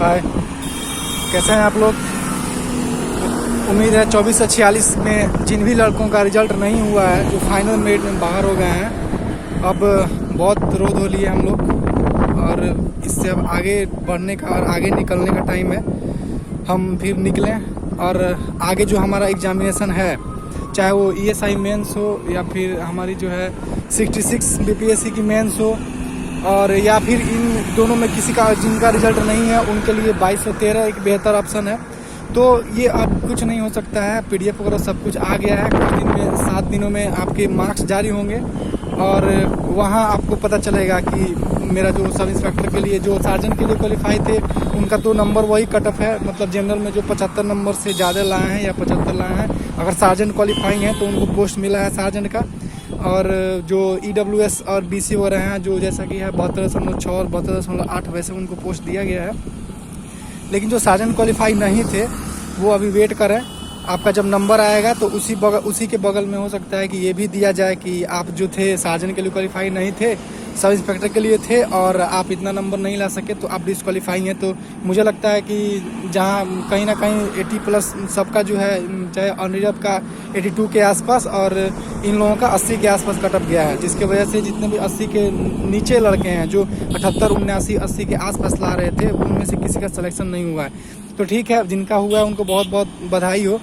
हाय, कैसे हैं आप लोग। उम्मीद है 24 से 46 में जिन भी लड़कों का रिजल्ट नहीं हुआ है, जो फाइनल मेरिट में बाहर हो गए हैं, अब बहुत रो धो लिए हम लोग और इससे अब आगे बढ़ने का और आगे निकलने का टाइम है। हम फिर निकलें और आगे जो हमारा एग्जामिनेशन है, चाहे वो ESI मेंस हो या फिर हमारी जो है 66 BPSC की मेंस हो, और या फिर इन दोनों में किसी का जिनका रिजल्ट नहीं है उनके लिए 22 से 13 एक बेहतर ऑप्शन है। तो ये अब कुछ नहीं हो सकता है, PDF वगैरह सब कुछ आ गया है। कुछ दिन में 7 दिनों में आपके मार्क्स जारी होंगे और वहाँ आपको पता चलेगा कि मेरा जो सब इंस्पेक्टर के लिए, जो सार्जेंट के लिए क्वालिफाई थे, उनका तो नंबर वही कट ऑफ है। मतलब जनरल में जो 75 नंबर से ज़्यादा लाए हैं या 75 लाए हैं, अगर सार्जेंट क्वालिफाई हैं तो उनको पोस्ट मिला है सार्जेंट का। और जो EWS और BC हो रहे हैं, जो जैसा कि है 72.6 और 72.8, वैसे उनको पोस्ट दिया गया है। लेकिन जो सार्जेंट क्वालिफाई नहीं थे वो अभी वेट करें। आपका जब नंबर आएगा तो उसी के बगल में हो सकता है कि ये भी दिया जाए कि आप जो थे सार्जेंट के लिए क्वालिफाई नहीं थे, सब इंस्पेक्टर के लिए थे और आप इतना नंबर नहीं ला सके तो आप डिस्क्वालीफाई हैं। तो मुझे लगता है कि जहाँ कहीं ना कहीं 80+ सबका जो है, चाहे अनरिजर्व का 82 के आसपास और इन लोगों का 80 के आसपास कट ऑफ गया है, जिसके वजह से जितने भी 80 के नीचे लड़के हैं, जो 78, 79, 80 के आसपास ला रहे थे, उनमें से किसी का सिलेक्शन नहीं हुआ है। तो ठीक है, जिनका हुआ है उनको बहुत बहुत बधाई हो,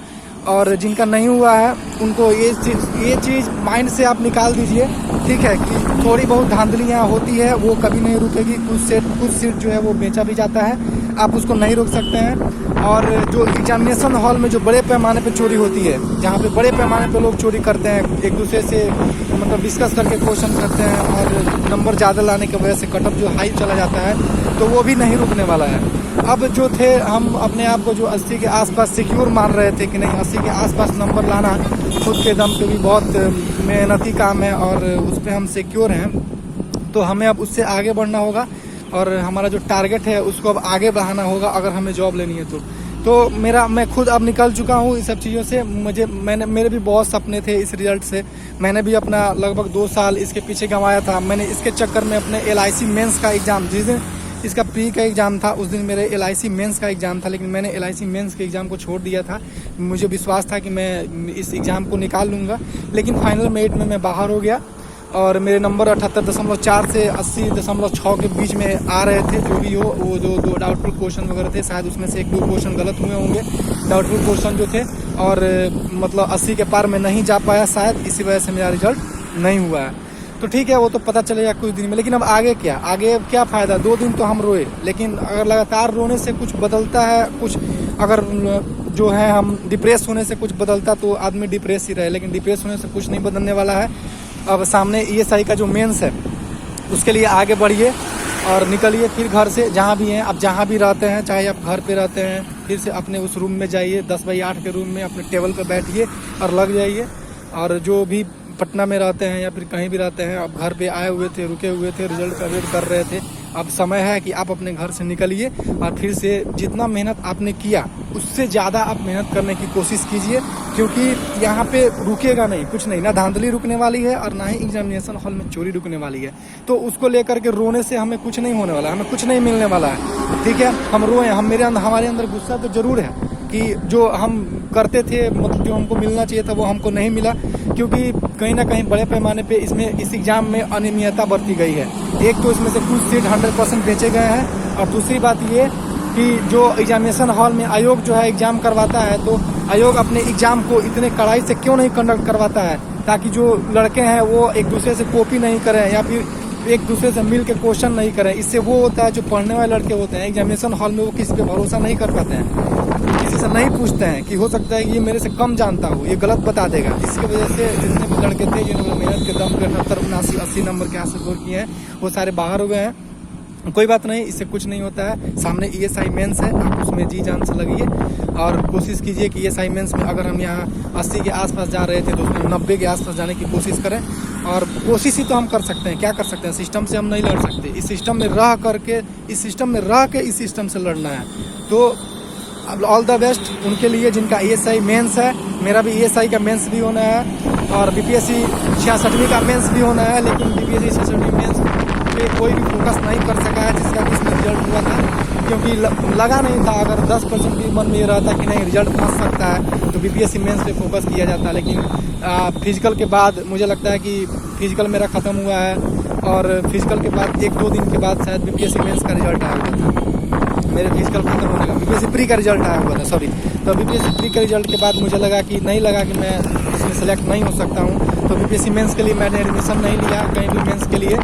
और जिनका नहीं हुआ है उनको ये चीज़ माइंड से आप निकाल दीजिए, ठीक है, कि थोड़ी बहुत धांधलियाँ होती है, वो कभी नहीं रुकेगी। कुछ सीट जो है वो बेचा भी जाता है, आप उसको नहीं रोक सकते हैं। और जो एग्जामिनेशन हॉल में जो बड़े पैमाने पे चोरी होती है, जहाँ पे बड़े पैमाने पे लोग चोरी करते हैं, एक दूसरे से मतलब डिस्कस करके क्वेश्चन करते हैं और नंबर ज़्यादा लाने की वजह से कट ऑफ जो हाई चला जाता है, तो वो भी नहीं रुकने वाला है। अब जो थे, हम अपने आप को जो 80 के आसपास सिक्योर मान रहे थे कि नहीं 80 के आसपास नंबर लाना खुद के दम पे भी बहुत मेहनती काम है और उस पर हम सिक्योर हैं। तो हमें अब उससे आगे बढ़ना होगा और हमारा जो टारगेट है उसको अब आगे बढ़ाना होगा अगर हमें जॉब लेनी है तो मैं खुद अब निकल चुका हूँ इस सब चीज़ों से। मेरे भी बहुत सपने थे इस रिजल्ट से। मैंने भी अपना लगभग 2 साल इसके पीछे गंवाया था। मैंने इसके चक्कर में अपने LIC मेंस का एग्ज़ाम, जिस दिन इसका प्री का एग्ज़ाम था उस दिन मेरे LIC मेंस का एग्ज़ाम था, लेकिन मैंने LIC मेंस के एग्ज़ाम को छोड़ दिया था। मुझे विश्वास था कि मैं इस एग्ज़ाम को निकाल लूँगा, लेकिन फाइनल मेरिट में मैं बाहर हो गया और मेरे नंबर 78.4 से 80.6 के बीच में आ रहे थे। जो भी हो, वो जो 2 डाउटफुल क्वेश्चन वगैरह थे, शायद उसमें से 1-2 क्वेश्चन गलत हुए होंगे, डाउटफुल क्वेश्चन जो थे, और मतलब 80 के पार में नहीं जा पाया शायद, इसी वजह से मेरा रिजल्ट नहीं हुआ है। तो ठीक है, वो तो पता चलेगा कुछ दिन में। लेकिन अब आगे क्या फ़ायदा। 2 दिन तो हम रोए, लेकिन अगर लगातार रोने से कुछ बदलता है, कुछ अगर जो है हम डिप्रेस होने से कुछ बदलता तो आदमी डिप्रेस ही रहे, लेकिन डिप्रेस होने से कुछ नहीं बदलने वाला है। अब सामने ESI का जो मेंस है उसके लिए आगे बढ़िए और निकलिए फिर घर से, जहाँ भी हैं आप, जहाँ भी रहते हैं, चाहे आप घर पे रहते हैं, फिर से अपने उस रूम में जाइए, 10x8 के रूम में अपने टेबल पर बैठिए और लग जाइए। और जो भी पटना में रहते हैं या फिर कहीं भी रहते हैं, अब घर पे आए हुए थे, रुके हुए थे, रिजल्ट का वेट कर रहे थे, अब समय है कि आप अपने घर से निकलिए और फिर से जितना मेहनत आपने किया उससे ज़्यादा आप मेहनत करने की कोशिश कीजिए, क्योंकि यहाँ पे रुकेगा नहीं, कुछ नहीं, ना धांधली रुकने वाली है और ना ही एग्जामिनेशन हॉल में चोरी रुकने वाली है। तो उसको लेकर के रोने से हमें कुछ नहीं होने वाला, हमें कुछ नहीं मिलने वाला है, ठीक है। हम रोएं, हमारे अंदर गुस्सा तो ज़रूर है कि जो हम करते थे, मतलब जो हमको मिलना चाहिए था वो हमको नहीं मिला, क्योंकि कहीं ना कहीं बड़े पैमाने पे इस एग्ज़ाम में अनियमितता बरती गई है। एक तो इसमें से कुछ सीट 100% बेचे गए हैं, और दूसरी बात ये कि जो एग्जामिनेशन हॉल में आयोग जो है एग्ज़ाम करवाता है, तो आयोग अपने एग्ज़ाम को इतने कड़ाई से क्यों नहीं कंडक्ट करवाता है, ताकि जो लड़के हैं वो एक दूसरे से कॉपी नहीं करें या फिर एक दूसरे से मिल के क्वेश्चन नहीं करें। इससे वो होता है, जो पढ़ने वाले लड़के होते हैं एग्जामिनेशन हॉल में, वो किसी पे भरोसा नहीं कर पाते हैं, किसी से नहीं पूछते हैं कि हो सकता है ये मेरे से कम जानता हो, ये गलत बता देगा। इसकी वजह से जितने भी लड़के थे जिन्होंने मेहनत के दम पे 78, 79, 80 नंबर के आस स्कोर किए हैं, वो सारे बाहर हो गए हैं। कोई बात नहीं, इससे कुछ नहीं होता है। सामने ESI मेंस है, आप उसमें जी जान से लगिए और कोशिश कीजिए कि ESI मेंस में अगर हम यहाँ 80 के आसपास जा रहे थे तो उसमें 90 के आसपास जाने की कोशिश करें। और कोशिश ही तो हम कर सकते हैं, क्या कर सकते हैं, सिस्टम से हम नहीं लड़ सकते। इस सिस्टम में रह के इस सिस्टम से लड़ना है। तो अब ऑल द बेस्ट उनके लिए जिनका ESI मेंस है। मेरा भी ESI का मेंस भी होना है और BPSC 66वीं का मेंस भी होना है, लेकिन BPSC 66वीं मेंस पे कोई भी फोकस नहीं कर सका है जिसका किसमें रिजल्ट हुआ था। क्योंकि लगा नहीं था। अगर 10% भी मन में ये रहता कि नहीं रिजल्ट फंस सकता है तो बीपीएससी मेंस पे फोकस किया जाता है। लेकिन फिजिकल के बाद मुझे लगता है कि फिजिकल मेरा ख़त्म हुआ है और फिजिकल के बाद 1-2 दिन के बाद शायद बीपीएससी मेंस का रिजल्ट आया हुआ था। मेरे फिजिकल खत्म होने का बीपीएससी प्री का रिजल्ट आया हुआ था, सॉरी। तो बीपीएससी प्री के रिजल्ट के बाद मुझे लगा कि मैं इसमें सेलेक्ट नहीं हो सकता हूँ। तो बीपीएससी मेंस के लिए मैंने एडमिशन नहीं लिया कहीं भी मेंस के लिए।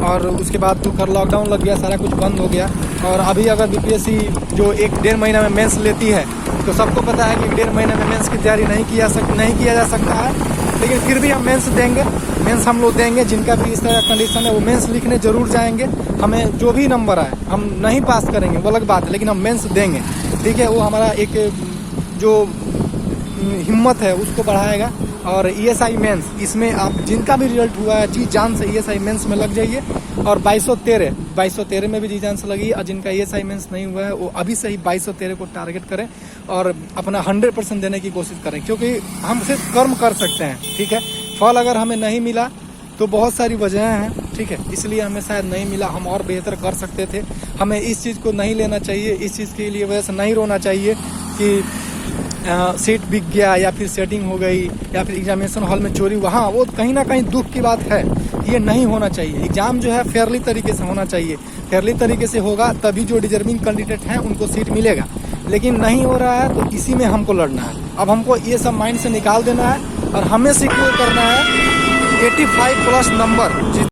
और उसके बाद तो खैर लॉकडाउन लग गया, सारा कुछ बंद हो गया। और अभी अगर बीपीएससी जो 1-1.5 महीना में मेंस लेती है तो सबको पता है कि 1.5 महीने में मेंस की तैयारी नहीं किया जा सकता है। लेकिन फिर भी हम मेंस देंगे, मेंस हम लोग देंगे। जिनका भी इस तरह कंडीशन है वो मेंस लिखने जरूर जाएंगे। हमें जो भी नंबर आए, हम नहीं पास करेंगे वो अलग बात है, लेकिन हम मेंस देंगे, ठीक है। वो हमारा एक जो हिम्मत है उसको बढ़ाएगा। और ईएसआई मेंस, इसमें आप जिनका भी रिजल्ट हुआ है जी जान से ईएसआई मेंस में लग जाइए। और 2213 में भी जी जान से लगी। और जिनका ईएसआई मेंस नहीं हुआ है वो अभी से ही 2213 को टारगेट करें और अपना 100% देने की कोशिश करें, क्योंकि हम सिर्फ कर्म कर सकते हैं, ठीक है। फल अगर हमें नहीं मिला तो बहुत सारी वजहें हैं, ठीक है। इसलिए हमें शायद नहीं मिला, हम और बेहतर कर सकते थे। हमें इस चीज़ को नहीं लेना चाहिए, इस चीज़ के लिए वजह से नहीं रोना चाहिए कि सीट बिक गया या फिर सेटिंग हो गई या फिर एग्जामिनेशन हॉल में चोरी हुआ। हाँ, वो कहीं ना कहीं दुख की बात है, ये नहीं होना चाहिए। एग्जाम जो है फेयरली तरीके से होना चाहिए, फेयरली तरीके से होगा तभी जो डिजर्विंग कैंडिडेट हैं उनको सीट मिलेगा। लेकिन नहीं हो रहा है तो इसी में हमको लड़ना है। अब हमको ये सब माइंड से निकाल देना है और हमें सिक्योर करना है 85+ नंबर।